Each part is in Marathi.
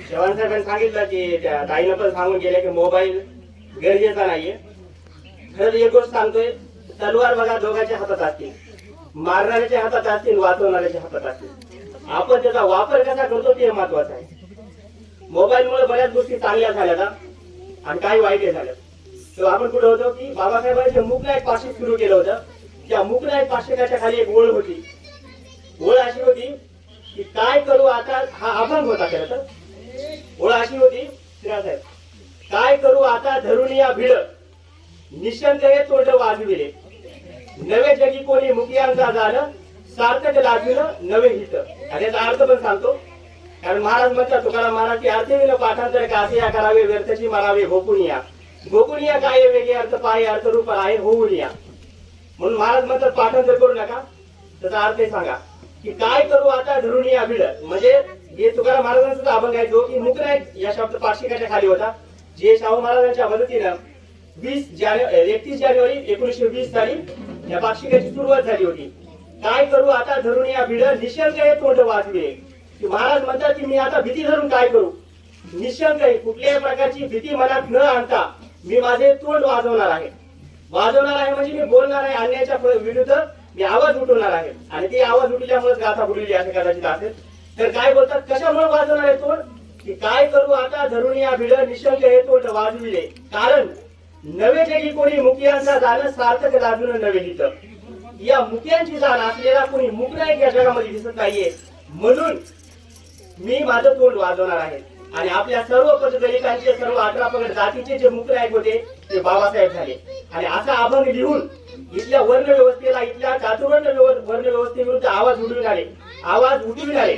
चव्हाण साहेबांनी सांगितलं की त्या ताईनं पण सांगून गेले की मोबाईल गरजेचा नाहीये. खरं एक गोष्ट सांगतोय, तलवार बघा दोघांच्या हातात असतील, मारणाऱ्याच्या हातात असतील, वाचवणाऱ्याच्या हातात असतील. आपण त्याचा वापर कसा करतो ते महत्वाचं आहे. मोबाईलमुळे बऱ्याच गोष्टी चांगल्या झाल्या आणि काही वाईट झाल्या. तर आपण कुठे होतो की बाबासाहेबांचे मूकनायक पाक्षिक सुरू केलं होतं. त्या मूकनायक पाक्षिकाच्या खाली एक ओळ होती. ओळ अशी होती की काय करू आता, हा अभंग होता खरं तर. ओळ अशी होती, साहेब, काय करू आता धरून या भिड, निशंक हे तोंड वाजविले, नवे जगी कोणी मुखियांचा झालं, सार्थक लाजविलं नवे हित. आणि याचा अर्थ पण सांगतो, कारण महाराज म्हणतात, तुकाराम महाराज की अर्थ पाठांतर का असे या करावे, व्यर्थची मारावे गोकुनिया. गोकुनिया काय वेगळे अर्थ पाय अर्थ रूप आहे होऊन या. म्हणून महाराज म्हणतात पाठांतर करू नका. त्याचा अर्थ सांगा की काय करू आता धरून या भिड. म्हणजे हे तुकाराम महाराजांचा अभंग आहे जो की मूकनायक या शब्द पाक्षिकाच्या खाली होता, जे शाहू महाराजांच्या मदतीनं 31 जानेवारी 1920 साली या पाक्षिकाची सुरुवात झाली होती. काय करू आता धरून या भिड, निशंक हे तोंड वाजविले. महाराज म्हणतात की मी आता भीती धरून काय करू, निशंक आहे, कुठल्याही प्रकारची भीती मनात न आणता मी माझे तोंड वाजवणार आहे. वाजवणार आहे म्हणजे मी बोलणार आहे, अन्यायाच्या विरुद्ध मी आवाज उठवणार आहे. आणि ती आवाज उठल्यामुळे गाथा बुडलेली असे कदाचित असेल. तर काय बोलतात, कशामुळे वाजवणार आहे तोंड, की काय करू आता धरून या भिड, निशंक हे तोंड वाजविले, कारण नवे जगी कोणी मुखियांचा झालं, सार्थक लाजून नवे हित. या मुखियांची जाण असलेला कोणी मूकनायक या जगामध्ये दिसत नाहीये, म्हणून मी माझं तोंड वाजवणार आहे. आणि आपल्या सर्व पददलितांचे, सर्व 18 पगड जातीचे जे मूकनायक होते ते बाबासाहेब झाले. आणि असा अभंग लिहून इथल्या वर्ण व्यवस्थेला, इथल्या चातुर्वर्ण वर्ण व्यवस्थेविरुद्ध आवाज उठविणारे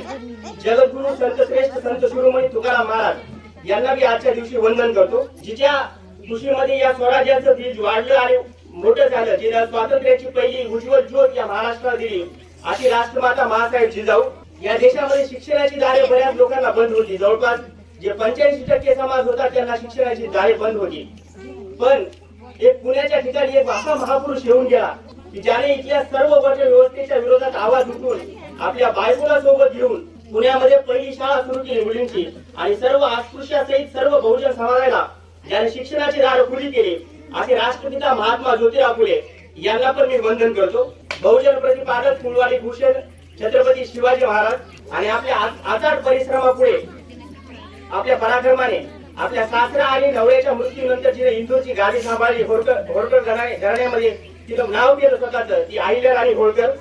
जगद्गुरु संत श्रेष्ठ संत शिरोमणी तुकाराम महाराज यांना मी आजच्या दिवशी वंदन करतो. जिच्या खुशीमध्ये या स्वराज्याचं बीज वाढलं आणि मोठं झालं, जिने स्वातंत्र्याची पहिली उज्ज्वल ज्योत या महाराष्ट्राला दिली, अशी राष्ट्रमाता महासाहेब जिजाऊ. या देशामध्ये शिक्षणाची दारे बऱ्याच लोकांना बंद होती. जवळपास जे 85% समाज होता त्यांना शिक्षणाची दारे बंद होती. पण एक पुण्याच्या ठिकाणी एक असा महापुरुष येऊन गेला की ज्याने इथल्या सर्व वर्ण व्यवस्थेच्या विरोधात आवाज उठवून आपल्या बायकोला सोबत घेऊन पुण्यामध्ये पहिली शाळा सुरू केली मुलींची. आणि सर्व अस्पृश्यासहित सर्व बहुजन समाजाला ज्याने शिक्षणाची दार खुली केली, असे राष्ट्रपिता महात्मा ज्योतिराव फुले यांना पण मी वंदन करतो. बहुजन प्रतिपादक फुलवाडी भूषण छत्रपती शिवाजी महाराज आणि आपल्या अचाट परिश्रमापुढे, आपल्या पराक्रमाने, आपल्या सासरा आणि नवऱ्याच्या मृत्यूनंतर जिने इंदूरची गादी सांभाळली, होळकर घराण्यामध्ये तिथं नाव केलं स्वतःच, ती अहिल्याराणी होळकर.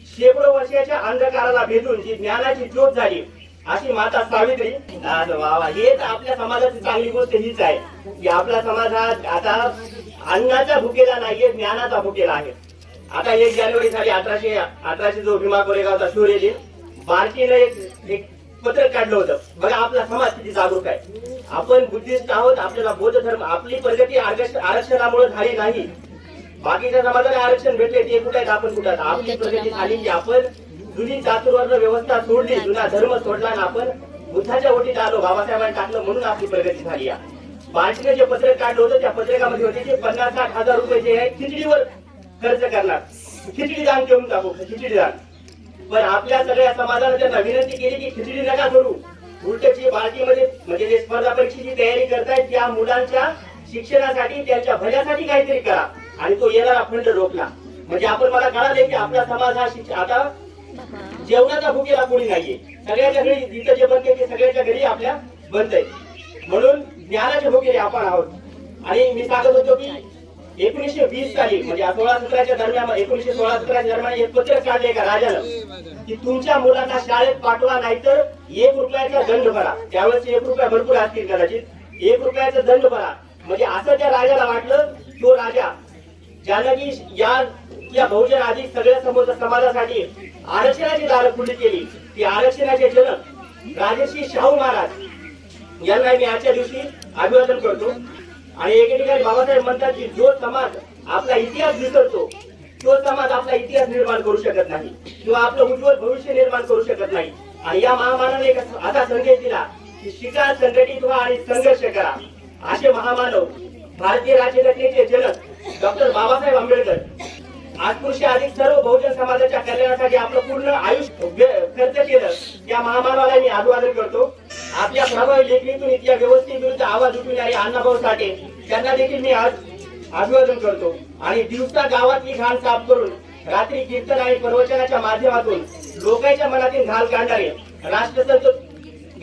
शेकडो वर्षाच्या अंधकाराला भेदून जी ज्ञानाची ज्योत झाली अशी माता सावित्री. हेच आपल्या समाजाची चांगली गोष्ट हीच आहे की आपला समाज हा आता अन्नाचा भुकेला नाहीये, ज्ञानाचा भुकेला आहे. आता 1 जानेवारी साली 1818 जो भीमा कोरेगावचा शौर्य दिन, बार्टीनं एक पत्रक काढलं होतं. बघा आपला समाज किती जागरूक आहे. आपण बुद्धिस्ट आहोत, आपल्याला बौद्ध धर्म, आपली प्रगती आरक्षणामुळे झाली नाही. बाकीच्या समाजाला आरक्षण भेटले ते कुठे आहेत, आपण कुठे. आपली प्रगती झाली की आपण जुनी चातुर्वर्ण व्यवस्था सोडली, जुना धर्म सोडला आणि आपण बुद्धाच्या ओटीत आलो, बाबासाहेबांनी टाकलं, म्हणून आपली प्रगती झाली. बार्टीने जे पत्रक काढलं होतं त्या पत्रकामध्ये होते की 50-60 हजार रुपये जे आहे खिचडीवर खर्च करणार, खिचडी दान घेऊन टाकू, खिचडी दान. पण आपल्या सगळ्या समाजाने त्यांना विनंती केली की खिचडी नका करू, उलटची बार्टीमध्ये म्हणजे जे स्पर्धा परीक्षेची तयारी करतायत त्या मुलांच्या शिक्षणासाठी, त्यांच्या भल्यासाठी काहीतरी करा. आणि तो येणारा फंड रोखला. म्हणजे आपण मला कळाले की आपला समाज हा आता जेवणाचा भुकेला कोणी नाहीये. सगळ्याच्या घरी जिथं जे बनते ते सगळ्याच्या घरी आपल्या बनतंय. म्हणून ज्ञानाच्या भुकेले आपण आहोत. आणि मी सांगत होतो की 1920 साली म्हणजे 16-17च्या दरम्यान, 1916-17च्या दरम्यान एक पत्रक काढले एका राजानं की तुमच्या मुलांना शाळेत पाठवा, नाहीतर 1 रुपयाचा दंड भरा. त्यावेळेस 1 रुपया भरपूर असतील कदाचित. 1 रुपयाचा दंड भरा. म्हणजे असं त्या राजाला वाटलं, तो राजा ज्यानं की या बहुजन आधी सगळ्या समाजासाठी आरक्षणाची दार खुली केली, ती आरक्षणाचे जनक राजर्षी शाहू महाराज यांना मी आजच्या दिवशी अभिवादन करतो. आणि एके ठिकाणी बाबासाहेब म्हणतात की जो समाज आपला इतिहास विसरतो तो समाज आपला इतिहास निर्माण करू शकत नाही किंवा आपलं उज्ज्वल भविष्य निर्माण करू शकत नाही. आणि या महामानवाने एक असा संदेश दिला की शिका, संघटित व्हा आणि संघर्ष करा. असे महामानव भारतीय राज्यघटनेचे जनक डॉक्टर बाबासाहेब आंबेडकर आठपुरुषे अधिक सर्व बहुजन समाजाच्या कल्याणासाठी आपलं पूर्ण आयुष्य खर्च केलं त्या महामानवाला मी अभिवादन करतो. आपल्या प्रभावी लेखणीतून इतक्या व्यवस्थे विरुद्ध आवाज उठविणारे अण्णाभाऊ साठे त्यांना देखील मी आज अभिवादन करतो. आणि दिवसा गावातली घाण साफ करून रात्री कीर्तन आणि प्रवचनाच्या माध्यमातून लोकांच्या मनातील घाल काढणारे राष्ट्रसंत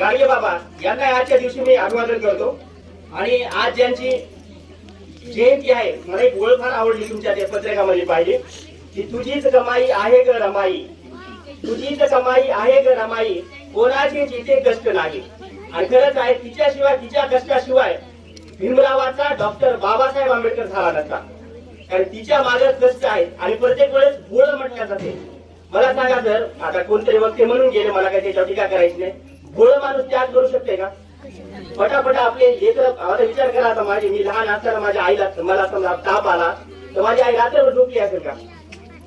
गाडगे बाबा यांना आजच्या दिवशी मी अभिवादन करतो. आणि आज ज्यांची जयंती आहे, मला एक ओळख फार आवडली तुमच्या त्या पत्रकामध्ये पाहिजे की तुझीच कमाई आहे ग रमाई, तुझीच कमाई आहे ग रमाई, कोणाचे जिथे कष्ट नाही. आणि खरंच आहे, तिच्याशिवाय तिच्या कष्टाशिवाय भीमरावाचा डॉक्टर बाबासाहेब आंबेडकर झाला नसता. कारण तिच्या मागे कष्ट आहेत आणि प्रत्येक वेळेस भोळ म्हटल्या जाते. मला सांगा सर, आता कोणतरी वक्ते म्हणून गेले, मला काही त्याच्यावर टीका करायची नाही, भोळ माणूस त्याग करू शकते का? पटापट आपले लेकर, आता विचार करा, आता माझी मी लहान असताना माझ्या आईला मला समजा ताप आला तर माझी आई रात्रभर झोपली असेल का?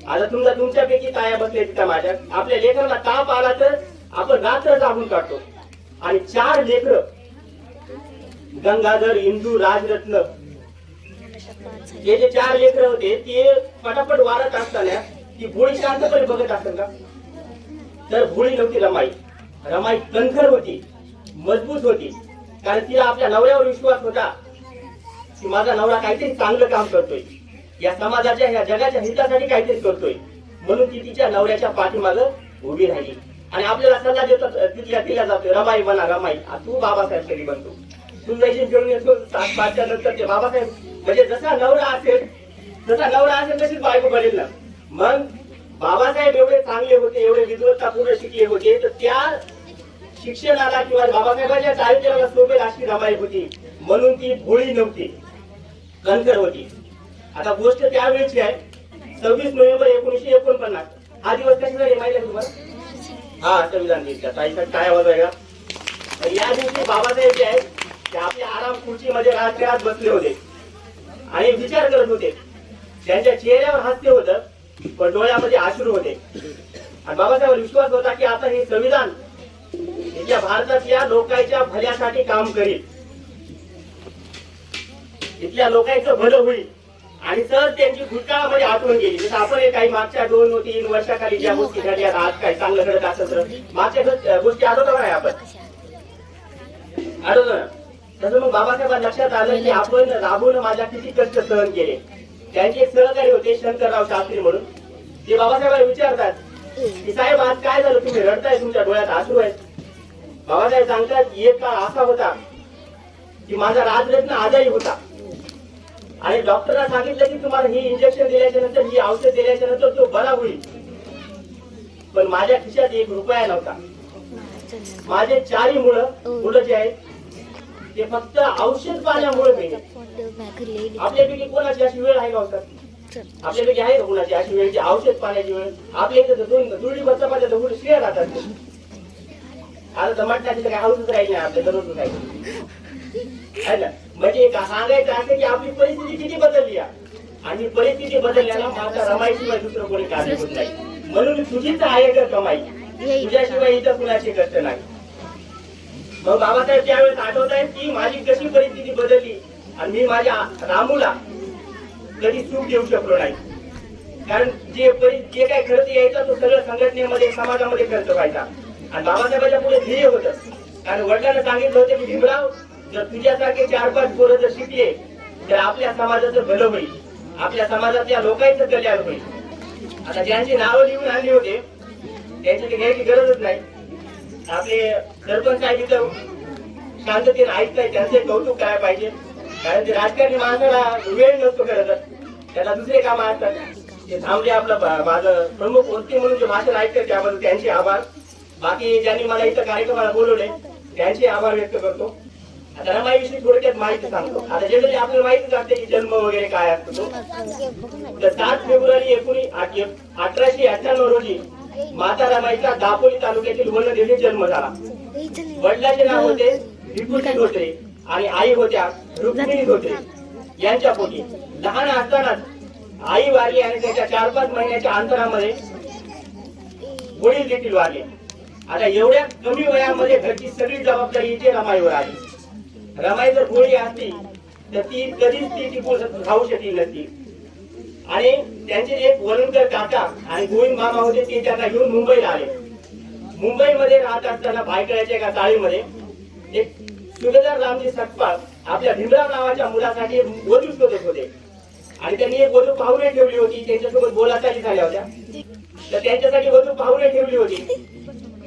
आता तुमच्यापैकी ताया बसले तिथं माझ्या, आपल्या लेकरांना ताप आला तर आपण रात्र जागून काढतो. आणि 4 लेकर, गंगाधर, इंदू, राजरत्न, हे जे 4 लेकर होते ते पटापट वारत असताना ती भोळी शांतपणे बघत असेल का? तर भोळी नव्हती रमाई. रमाई कणखर होती, मजबूत होती. कारण तिला आपल्या नवऱ्यावर विश्वास होता की माझा नवरा काहीतरी चांगलं काम करतोय, या समाजाच्या या जगाच्या हितासाठी काहीतरी करतोय, म्हणून ती तिच्या नवऱ्याच्या पाठीमागे उभी राहिली. आणि आपल्याला सल्ला देतात तिला जातोय, रमाई बना रमाई, तू बाबासाहेब कधी बनतो, तू जायची घेऊन येतो 7-5च्या नंतर ते बाबासाहेब. म्हणजे जसा नवरा असेल तशीच बायको बनेल ना. मग बाबासाहेब एवढे चांगले होते, एवढे विद्वत्तापूर्ण शिकले होते, तर त्या शिक्षणाला किंवा बाबासाहेबांच्या चारित्र्याला सोबत अशी रमाई होती, म्हणून ती भोळी नव्हती, कणखर होती. आता गोष्ट त्यावेळेची आहे, 26 नोव्हेंबर 1949. हा दिवस कशासाठी माहिती आहे तुम्हाला? हा, संविधान दिनाचा. ताईसाठी काय आवाज आहे का? या दिवशी बाबासाहेब जे आहेत ते आपल्या आराम खुर्चीमध्ये राजकारणात बसले होते आणि विचार करत होते. त्यांच्या चेहऱ्यावर हास्य होतं, पण डोळ्यामध्ये अश्रू होते. आणि बाबासाहेबांवर विश्वास होता की आता हे संविधान या भारतातल्या लोकांच्या भल्यासाठी काम करील, इथल्या लोकांचं भलं होईल. आणि सर त्यांची भूतकाळामध्ये आठवण गेली. जसं आपण काही मागच्या 2-3 वर्षाखाली ज्या गोष्टी घडल्या, आज काय चांगलं घडत असत तर मागच्या गोष्टी आठवतो नाही आपण, आठवतो ना? तसं मग बाबासाहेबांना लक्षात आलं की आपण राबून माझ्या किती कष्ट सहन केले. त्यांचे एक सहकारी होते शंकरराव शास्त्री म्हणून, ते बाबासाहेबांना विचारतात की साहेब आज काय झालं, तुम्ही रडताय, तुमच्या डोळ्यात अश्रू आहेत. बाबासाहेब सांगतात, एक काळ असा होता की माझा राजरत्न आजारी होता आणि डॉक्टरला सांगितलं की तुम्हाला ही इंजेक्शन दिल्याच्या नंतर, ही औषध दिल्याच्या नंतर तो बरा होईल. पण माझ्या खिशात 1 रुपया नव्हता. माझे 4 मुलं जे आहेत ते फक्त औषध पाण्यामुळे गेले. आपल्यापैकी कोणाची अशी वेळ आहे का? आपल्यापैकी आहे का कोणाची अशी वेळ, औषध पाण्याची वेळ? आपल्या इथे 2 दुर्डी बच्चा दगड शिव्या राहतात. आता तर म्हटलं काही औषध राहील नाही आपल्या दररोज आहे ना. म्हणजे सांगायचं असं की आपली परिस्थिती किती बदलली आहे, आणि परिस्थिती बदलल्याला माझ्या रमाईशिवाय दुसरं कोणी कार्य होत नाही. म्हणून तुझीच आहे का कमाई, तुझ्याशिवाय इथं कुणाचे कष्ट नाही. मग बाबासाहेब त्यावेळेस आठवत आहेत की माझी कशी परिस्थिती बदलली आणि मी माझ्या रामूला कधी सुख देऊ शकलो नाही. कारण जे काय खर्च यायचा तो सगळं संघटनेमध्ये, समाजामध्ये खर्च व्हायचा. आणि बाबासाहेबांच्या पुढे ध्येय होतं, कारण वडिलांना सांगितलं होतं की भीमराव, जर तुझ्यासारखे 4-5 पोरं जर शिकले तर आपल्या समाजाचं भलं होईल, आपल्या समाजातल्या लोकांचं कल्याण होईल. आता ज्यांची नावं लिहून आणली होते त्यांची ते घ्यायची गरजच नाही. आपले सरपंच साहेब इथं शांततेने ऐकताय, त्यांचे कौतुक करायला पाहिजे. कारण ते राजकारणी माणसाला वेळ नसतो, खरं तर त्याला दुसरे काम असतात. ते थांबले आपलं माझं प्रमुख वक्ते म्हणून जे भाषण ऐकतात त्याबद्दल त्यांचे आभार. बाकी ज्यांनी मला इथं कार्यक्रमाला बोलवले त्यांचे आभार व्यक्त करतो. आता रमाईविषयी थोडक्यात माहिती सांगतो. आता जनरली आपल्याला माहितीच असते की जन्म वगैरे काय असतो तो. तर 7 फेब्रुवारी 1898 रोजी माता रमाईचा दापोली तालुक्यातील वनदेवी जन्म झाला. वडिलांचे नाव होते विभूती धोत्रे आणि आई होत्या रुक्मिणी धोत्रे. यांच्या पोटी लहान असतानाच आई वारली आणि त्याच्या 4-5 महिन्याच्या अंतरामध्ये वडील देखील वारले. आता एवढ्या कमी वयामध्ये घरची सगळी जबाबदारी इथे रमाईवर आली. रमाई जर गोळी असती तर ती कधीच ती टिकून राहू शकली नसती. आणि त्यांचे एक वलंकर काका आणि गोविंद मामा होते ते त्यांना घेऊन मुंबईला आले. मुंबईमध्ये राहत असताना भायखळ्याच्या एका चाळीमध्ये एक सुभेदार रामजी सकपाळ आपल्या भीमराव नावाच्या मुलासाठी वधू शोधत होते आणि त्यांनी एक वधू पाहुणे ठेवली होती. त्यांच्यासोबत बोलाचाली झाल्या होत्या तर त्यांच्यासाठी वधू पाहुणे ठेवली होती.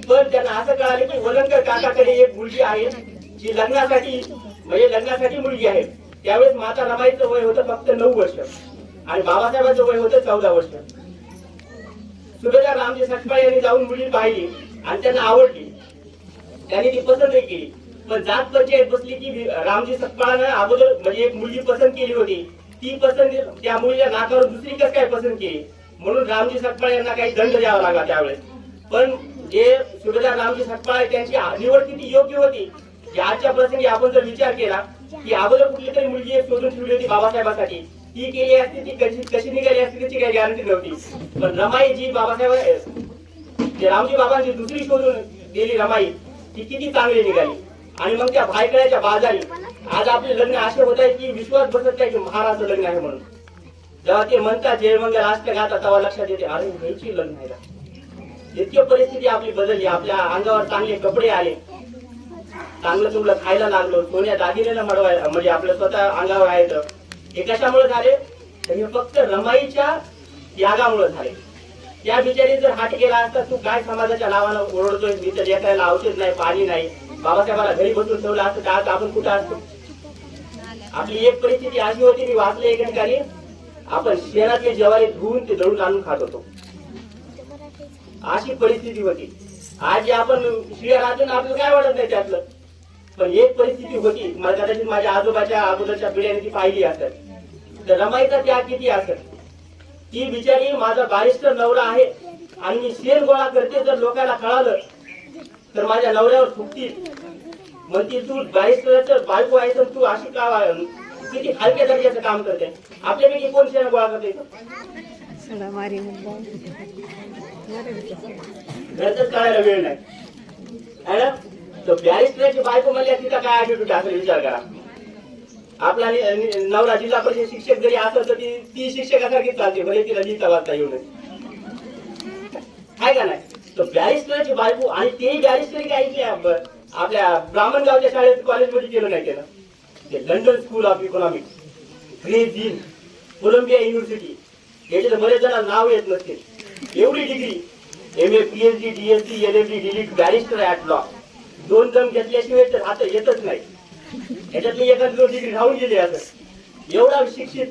पण त्यांना असं कळाले की वलंकर काकाकडे एक मुलगी आहे जी लग्नासाठी मुलगी आहे. त्यावेळेस माता रमाईचं वय होतं फक्त 9 वर्ष आणि बाबासाहेबांचं वय होतं 14 वर्ष. सुभेदार रामजी सकपाळ यांनी जाऊन मुली पाहिली आणि त्यांना आवडली. त्यांनी ती पसंत केली. पण जात पंचायत बसली की रामजी सकपाळानं अगोदर म्हणजे एक मुलगी पसंत केली होती. ती पसंत त्या मुलीला नाकारून दुसरी कसं काय पसंत केली म्हणून रामजी सकपाळ यांना काही दंड द्यावा लागला त्यावेळेस. पण जे सुभेदार रामजी सकपाळ त्यांची निवड किती योग्य होती की आजच्या प्रसंगी आपण जर विचार केला की अगोदर कुठली तरी मुलगी एक शोधून ठेवली होती बाबासाहेबांसाठी, ती केली असती ती कशी निघाली असती त्याची काही गॅरंटी नव्हती. पण रमाई जी रामजी बाबांची दुसरी शोधून गेली रमाई ती किती चांगली निघाली. आणि मग त्या भायखळ्याच्या बाजारी आज आपले लग्न असे होत आहे की विश्वास बसत नाही की महाराष्ट्र लग्न आहे म्हणून. जेव्हा ते म्हणतात जयमंगल राष्ट्र गाता तेव्हा लक्षात येते अरे ह्याची लग्न आहे का. इतकी परिस्थिती आपली बदलली. आपल्या अंगावर चांगले कपडे आले, चांगलं तुमलं खायला लागलो, सोन्या दागिन्याला मडवायला म्हणजे आपलं स्वतः अंगावर आहे. तर हे कशामुळे झाले तर हे फक्त रमाईच्या त्यागामुळे झाले. त्या बिचारी जर हात गेला असता तू काय समाजाच्या नावानं ओरडतोय, मी तर एखाद्याला औषध नाही पाणी नाही, बाबासाहेबाला घरी बसून ठेवलं असतं तर आज आपण कुठं असतो. आपली एक परिस्थिती अशी होती, मी वाचले एका ठिकाणी, आपण शेणातले ज्वारी धुवून ते दळून आणून खात होतो. अशी परिस्थिती होती. आज जे आपण शिळ्या राहतो ना आपल्याला काय वाटत नाही त्यातलं. पण एक परिस्थिती होती, मला कदाचित माझ्या आजोबाच्या अगोदरच्या पिढ्याने ती पाहिली असत. तर रमाईचा त्याग किती असत. ती बिचारी माझा बारिस्टर नवरा आहे आणि मी शेण गोळा करते जर लोकांना कळालं तर माझ्या नवऱ्यावर फुकतील, म्हणतील तू बारिस्टरचं बायको आहे तर तू अशी का किती हलक्या दर्जाचं काम करते. आपल्यापैकी कोण शेण गोळा करते घरच काढायला वेळ नाही है ना. तर बॅरिस्टरची बायको म्हणल्या तिचा काय ऍटिट्यूड असेल विचार करा. आपला नवरा जिल्हा परिषद शिक्षक जरी असत तर ती शिक्षकासारखी चालते भले तिला लिहिता वाचता येऊ नये आहे का नाही. तर बॅरिस्टरची बायको आणि तेही बॅरिस्टरी काय की आपल्या ब्राह्मणगावच्या शाळेत कॉलेजमध्ये केलं नाही केलं. ते London School of Economics, Gray's Inn, Columbia University याचे तर बरेच जण नाव येत नसतील. एवढी degree MA PhD DSc LLB DLIT barrister at law 2 जण घेतल्याशिवाय तर आता येतच नाही. याच्यातली एखादी डिग्री राहून गेली असं एवढा शिक्षित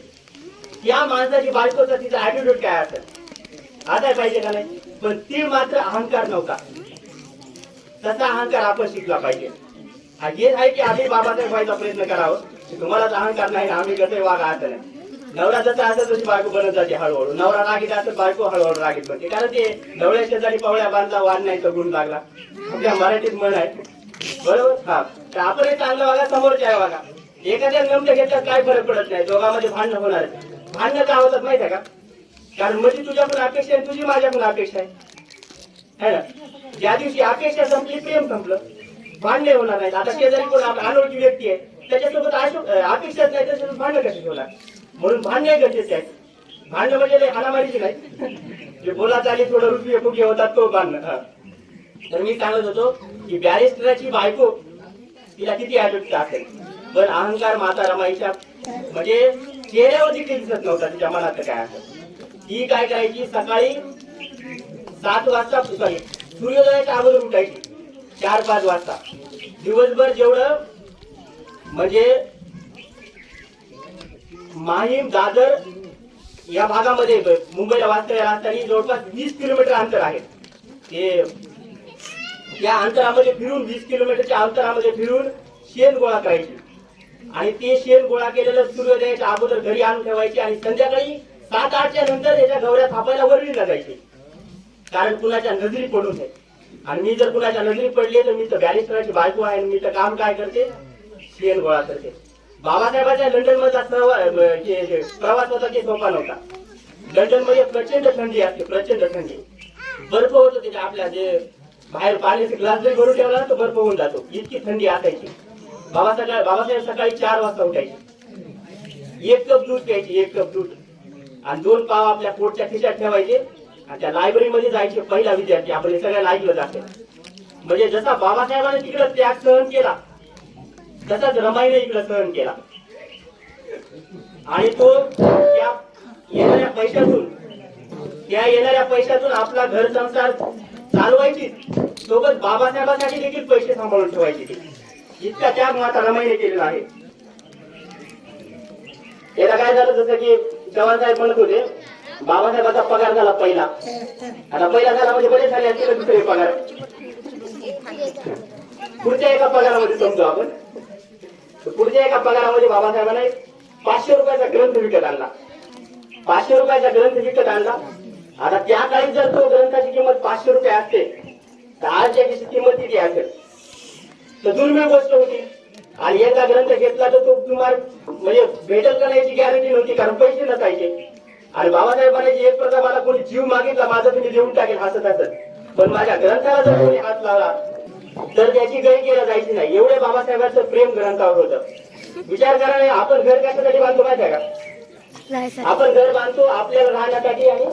त्या माणसाची बायकोचा तिचा ऍटिट्यूड काय असेल आता पाहिजे का नाही. पण ती मात्र अहंकार नव्हता. तसा अहंकार आपण शिकला पाहिजे. हे आहे की आम्ही बाबासाहेब व्हायचा प्रयत्न करावं. तुम्हालाच अहंकार नाही आम्ही कसं वागा असं नाही. नवरा जसा असं तशी बायको बनत जाते हळूहळू. नवरा रागीत असत बायको हळूहळू रागीत बनते. कारण ते ढवळ्या शेजारी पवळ्या बांधला वाद नाही तर गुण लागला आपल्या मराठीत म्हण आहे बरोबर. हा तर आपण हे चांगलं वागा समोरच्या आहे वागा. एखाद्या नमते घेतल्यास काय फरक पडत नाही. दोघांमध्ये भांडणं होणार आहे. भांडणं का होतात माहिती आहे का. कारण माझी तुझ्याकडून अपेक्षा आहे तुझी माझ्याकडून अपेक्षा आहे ना. ज्या दिवशी अपेक्षा संपली प्रेम संपलं. भांडणे होणार नाहीत. आता शेजारी कोण अनोळखी व्यक्ती आहे त्याच्यासोबत अपेक्षाच नाही त्याच्यासोबत भांडणं कशी ठेवणार. म्हणून भांडणे गरजेचे आहेत. भांडणं म्हणजे हाणामारीची नाही. जे बोलात आली थोडं रुपये फुगे होतात तो भांडणं. तर मी सांगत होतो की बॅरिस्टरची बायको तिला किती ऍटिट्यूड असेल. पण अहंकार माता रमाईच्या म्हणजे चेहऱ्यावर देखील दिसत नव्हता तिच्या मनात काय असेल. ती काय करायची सकाळी 7 वाजता सूर्योदयाच्या अगोदर उठायची 4-5 वाजता. दिवसभर जेवढं म्हणजे माहीम दादर या भागामध्ये मुंबईला वास्तव्याला असताना जवळपास 20 किलोमीटर अंतर आहे. ते त्या अंतरामध्ये फिरून 20 किलोमीटरच्या अंतरामध्ये फिरून शेण गोळा करायची आणि ते शेण गोळा केलेलं सूर्योदयाच्या अगोदर घरी आणून ठेवायचे आणि संध्याकाळी 7-8च्या नंतर याच्या गवऱ्या थापायला वरळीला जायचे. कारण कुणाच्या नजरी पडू नये. आणि मी जर कुणाच्या नजरी पडले तर मी तर बॅरिस्टरची बायको आहे. मी तर काम काय करते शेण गोळा करते. बाबासाहेबांच्या लंडन मधला प्रवास होता ते सोपा नव्हता. लंडन मध्ये प्रचंड थंडी असते, प्रचंड थंडी. बर्फ होतो त्याच्या आपल्या जे बाहेर पाण्याचे ग्लास जरी भरून ठेवला तो बर्फ होऊन जातो इतकी थंडी असायची. बाबासाहेब सकाळी 4 वाजता उठायचे. 1 कप दूध प्यायची, 1 कप दूध आणि 2 पाव आपल्या पोटच्या खिशात ठेवायचे आणि त्या लायब्ररीमध्ये जायचे पहिला विद्यार्थी. आपण हे सगळ्याला ऐकलं असेल. म्हणजे जसा बाबासाहेबांनी तिकडे त्याग सहन केला तसाच रमाईने इकडे सहन केला. आणि तो त्या येणाऱ्या पैशातून आपला घर संसार चालवायची, सोबत बाबासाहेबांसाठी देखील पैसे सांभाळून ठेवायचे. इतका त्याग माता रमाईने केलेला आहे. याला काय झालं, जसं की चव्हाण साहेब म्हणत होते, बाबासाहेबांचा पगार झाला पहिला. आता पहिला झाला म्हणजे बरेच झाले असतील दुसरे पगार. पुढच्या एका पगारामध्ये समजू आपण, पुढच्या एका पगारामध्ये बाबासाहेबांना 500 रुपयाचा ग्रंथ विकत आणला. 500 रुपयाचा ग्रंथ विकत आणला. आता त्या काळी जर तो ग्रंथाची किंमत 500 रुपये असते तर आज त्याची किंमत किती असेल, तर दुर्मिळ गोष्ट होती. आणि एकदा ग्रंथ घेतला तर तो तुम्हाला म्हणजे भेटेल का नाही याची गॅरंटी नव्हती, कारण पैसे नसायचे. आणि बाबासाहेबांनी एक प्रकार मला कोणी जीव मागितला माझा तुम्ही देऊन टाकेल हसत हसत, पण माझ्या ग्रंथाला जर कोणी हात लावला तर त्याची गय केला जायची नाही. एवढे बाबासाहेबांचं प्रेम ग्रंथावर होतं. विचार करा, आपण घर कशासाठी बांधतो माहिती आहे का? आपण घर बांधतो आपल्याला राहण्यासाठी आणि